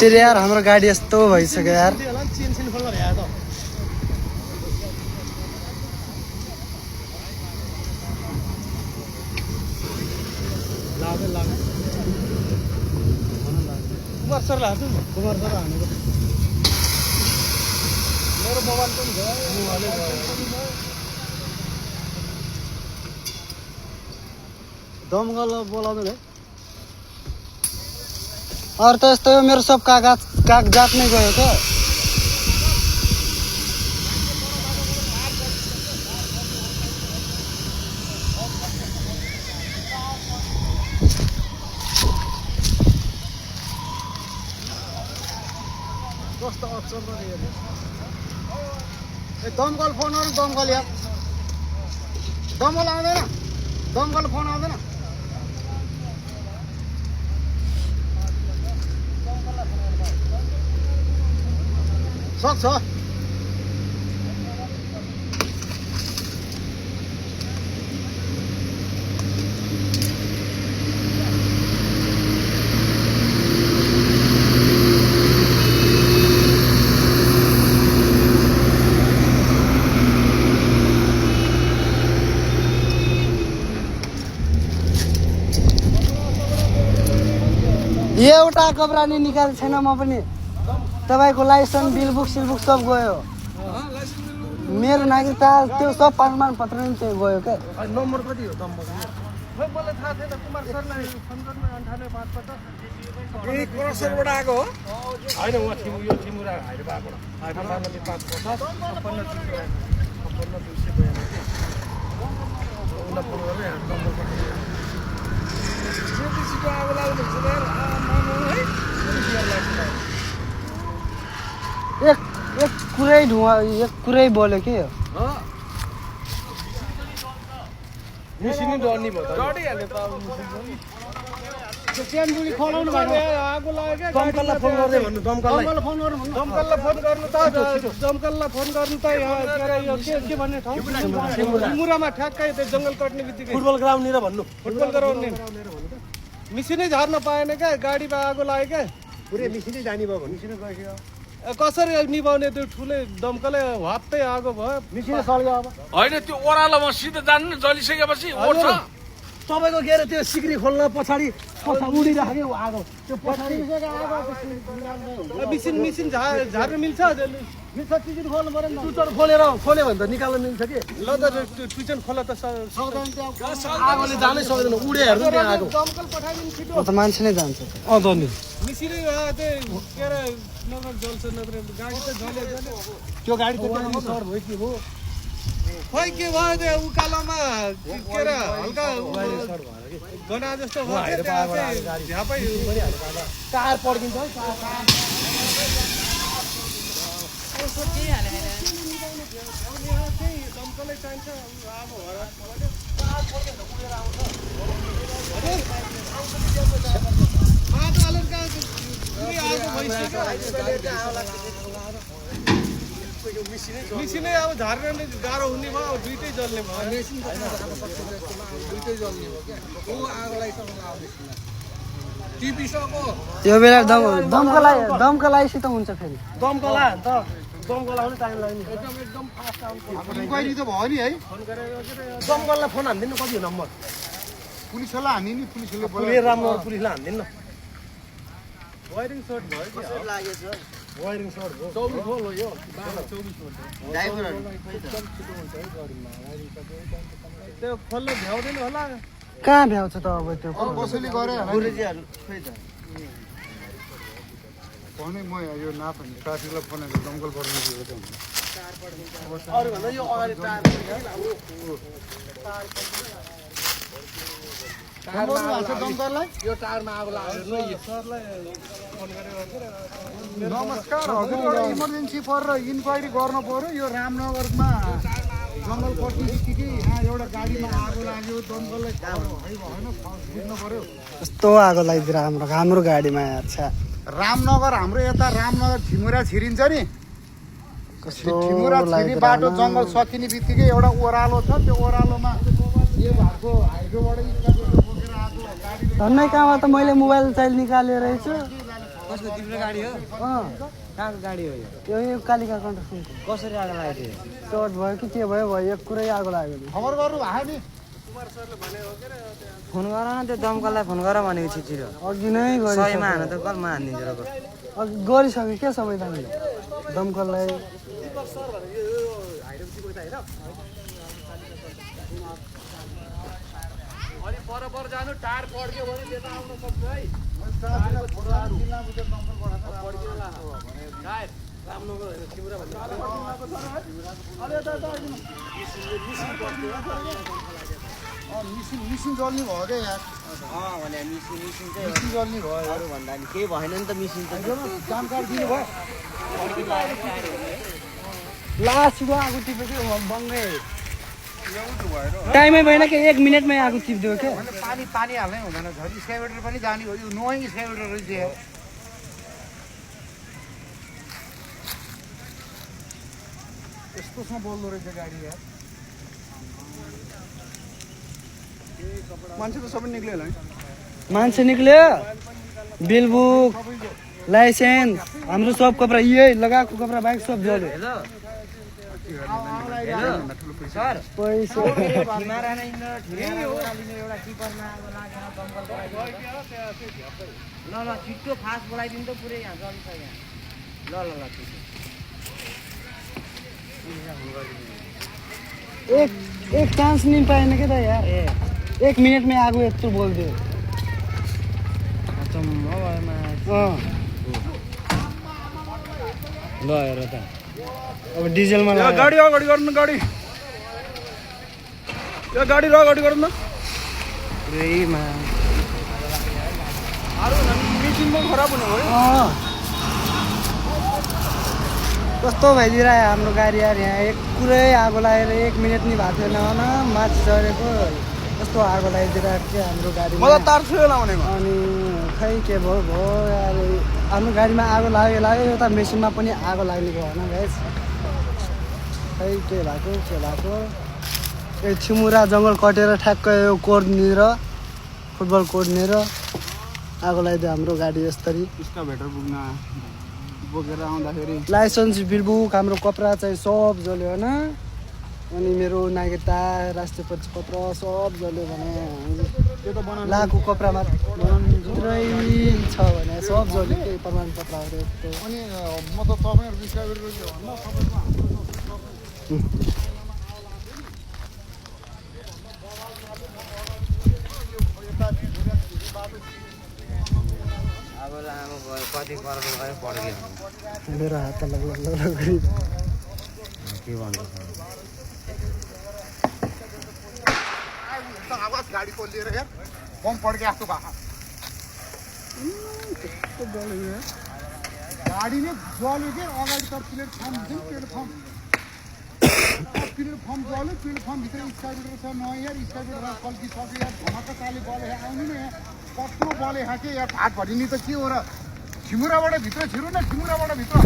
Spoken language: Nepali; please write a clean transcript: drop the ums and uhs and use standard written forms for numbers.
तेरे यार हाम्रो गाडी यस्तो भइसक्यो यार। कुमार सर हाल्छु कुमार सर हानेको मेरो मोबाइल पनि भयो दमकल बोलाउँदैन है। अरू त यस्तै हो, मेरो सब कागजात नै गयो क्या। कस्तो अप्सन पनि हेर्नु ए दमकल फोन गर्नु दमकल यार दमकल आउँदैन दमकल फोन आउँदैन सक्छ एउटा कब्रानी निकालेको छैन म पनि। तपाईँको लाइसेन्स बिलबुक सिलबुक सब गयो। मेरो नागरिकता त्यो सब प्रमाण पत्र नि त्यो गयो क्या। नम्बर कति हो दमकल खै मलाई थाहा छैन कुमार सरलाई फोन गर्नु 9855 ए क्रसरबाट आएको हो हैन उहाँ यो थिमुरा हाइरे आएको हाइरे 550 एक कुरै धुवा एक कुरै बोल्यो के मिसिनी डर्नी भयो डटिहाल्यो त च्यानबुडी खलाउनु भयो आगो लाग्यो क्या दमकललाई फोन गर्दै भन्नु दमकललाई फोन गर्नु दमकललाई फोन गर्नु त दमकललाई फोन गर्नु त यो के भन्ने ठाउँ मुरामा ठ्याक्कै त्यो जंगल कट्ने बित्तिकै फुटबल ग्राउन्ड निर भन्नु फुटबल ग्राउन्ड निर मिसिनै झार्न पाएन क्या गाडीमा आगो लाग्यो क्या पुरै मिसिनै जानी भयो भन्नु मिसिनै गयो कसरी निभाउने त्यो ठुलै दमकलै हात्तै आगो भयो मिसिनै सल्क्यो अब होइन त्यो ओह्रालोमा सिधै जानु जलिसकेपछि ओर्छ तपाईँको के अरे त्यो सिक्री खोल्न पछाडि उडिराख्यो आगो त्यो पछाडि मिसिन झार्न मिल्छ मिल्छ ट्विचन खोल्नु पर्यो नि ट्विचन खोल्यो भने त निकाल्न मिल्छ कि ल त ट्विचन खोला त आगोले जानै सक्दैन उडे हेर्नु त्यहाँ आगो दमकल पठाइदिनु छिटो त मान्छे नै जान्छ नि मिसिनै त्यो के अरे नगर जल्छ नत्र गाडी त जल्यो त्यो गाडी त सर्ट भयो कि हो खै के भयो त्यो उकालोमा के अरे हल्का गना जस्तो भयो झ्यापै कार पड्किन्छ दमकलै चाहिन्छ मिसिनै अब झार्ने गाह्रो हुने भयो दुइटै जल्ने भयो दुइटै जल्ने भयो क्या ऊ आगो लागिसक्नु टिपिसक्यो त्यो बेला दमकल आइसित हुन्छ फेरि दमकल आयो नि त दमकल आउनु टाइम लाग्ने एकदम फास्ट आउँछ इन्क्वायरी त भयो नि है फोन गरेर दमकललाई फोन हान्दिनु कति हो नम्बर पुलिसलाई हान्ने नि पुलिसले राम्रो पुलिसलाई हान्दिनु न वायरिङ सर्ट भयो कि लागेछ वायरिङ सर्ट भयो 24 भोल्ट हो यो 24 भोल्ट ड्राइभरहरु त्यो खोल्न भ्याउँदैन होला कहाँ भ्याउँछ त अब त्यो कसैले गरे गुरुजीहरु खै त भने म यो नाप ट्राफिकलाई फोन गरेर दमकल पर्ने थियो त अरु भन्दा यो अगाडि टायर दमकललाई यो टायरमा आगो लाग्यो सरलाई फोन गरेर नमस्कार हजुर एउटा इमर्जेन्सी परेर इन्क्वायरी गर्न पर्यो यो रामनगरमा जङ्गल कट्ने बित्तिकै यहाँ एउटा गाडीमा आगो लाग्यो दमकललाई होइन बुझ्नु पर्यो कस्तो आगो लगाइदिएर हाम्रो गाडीमा यार छ रामनगर हाम्रो यता रामनगर ठिमुरा छिरिन्छ नि ठिमुरा छिरी बाटो जङ्गल सकिने बित्तिकै एउटा ओह्रालो छ त्यो ओह्रालोमा यो भएको हाइड्रोबाट बोकेर आगो गाडी धन्नै कहाँमा त मैले मोबाइल चाहिँ निकालेर रहेछु कसको तिम्रो गाडी हो कहाँको गाडी हो यो कालिका कन्स्ट्रक्सनको कसरी आगो लागेको थियो सर्ट भयो कि के भयो भयो एक कुरै आगो लाग्यो नि खबर गर्नु भयो नि फोन गर न त्यो दमकललाई फोन गर भनेको छिटो अघि नै सयमा हान त कलमा हानिदिन्छ र अघि गरिसक्यो क्या सबै हामीले दमकललाई पर जानु टायर पड्क्यो भने त्यता आउन सक्छ है मिसिन जल्ने भयो क्या यार भने मिसिन चाहिँ मिसिन जल्ने भयो अरू भन्दा नि केही भएन नि त मिसिन त जानकारी दिनुभयो लास्टको आगो टिपेको बङ्गै टाइमै भएन कि 1 मिनटमै आगो टिप्दियो क्या पानी पानी हाल्नै हुँदैन झन् स्काइवेटर पनि जाने हो यो नोइङ स्काइवेटर रहेछ यार यस्तोसँग बोल्दो रहेछ गाडी यार मान्छे त सबै निक्ल्यो होला है मान्छे निक्ल्यो बिल बुक लाइसेन्स हाम्रो सब कपडा यही लगाएको कपडा बाइक सब जल्यो सर पैसा हिमारा नै एउटा टिपरमा आगो लागेर दमकल ल छिट्टो फास्ट बोलाइदिनु त पुरै यहाँ जल्छ यहाँ ल एक चान्स नहीं पाएन क्या त यार 1 मिनट में आगो यत्रो बोलिदियो ल हेर त अब डिजलमा गाडी अगाडि गर्नु गाडी यो गाडी र अगाडि गर्नु न पुरैमा मिसिनमा खराब हुने भयो कस्तो भइदिइरह्यो हाम्रो गाडी यार यहाँ एक पुरै आगो लागेर 1 मिनट नि भएको थिएन न माथि चढेको कस्तो आगो लगाइदिइरहेको थियो हाम्रो गाडीमा मलाई तार छुयो लाउनेको अनि खै के भयो यार हाम्रो गाडीमा आगो लाग्यो यता मेसिनमा पनि आगो लाग्ने भयो होइन गाइस खै के भएको यो छिमुरा जङ्गल कटेर ठ्याक्क यो कोर्डनिर फुटबल कोर्डनिर आगो लगाइदियो हाम्रो गाडी यसरी स्काइवेटर बोकेर आउँदाखेरि लाइसेन्स बिल बुक हाम्रो कपडा चाहिँ सब जल्यो होइन अनि मेरो नागरिकता राष्ट्रिय परिचय पत्र सब जल्यो भने त्यो त बनाउनु लाएको कपडामा पुरै छ भने सब जल्यो केही प्रमाणपत्रहरू यस्तो अनि म त तपाईँहरूको स्काइवेटर भन्दा सबैमा अब लामो भयो कति करोड भयो पड्क्यो मेरो हात के भन्छ आवाज गाडी खोलिएर यार बम पड्के जस्तो भएको गाडी नै जल्यो कि अगाडि त प्लेटफर्म थियो प्लेटफर्म जल्यो प्लेटफर्मभित्र स्काइवेटर छ न यार स्काइवेटर कल्किसक्यो यार धमाका चाले बले आउनु न यहाँ कत्रो बले खाके यार भात भरिनी त के हो र छिमुराबाट भित्र छिर्नु न छिमुराबाट भित्र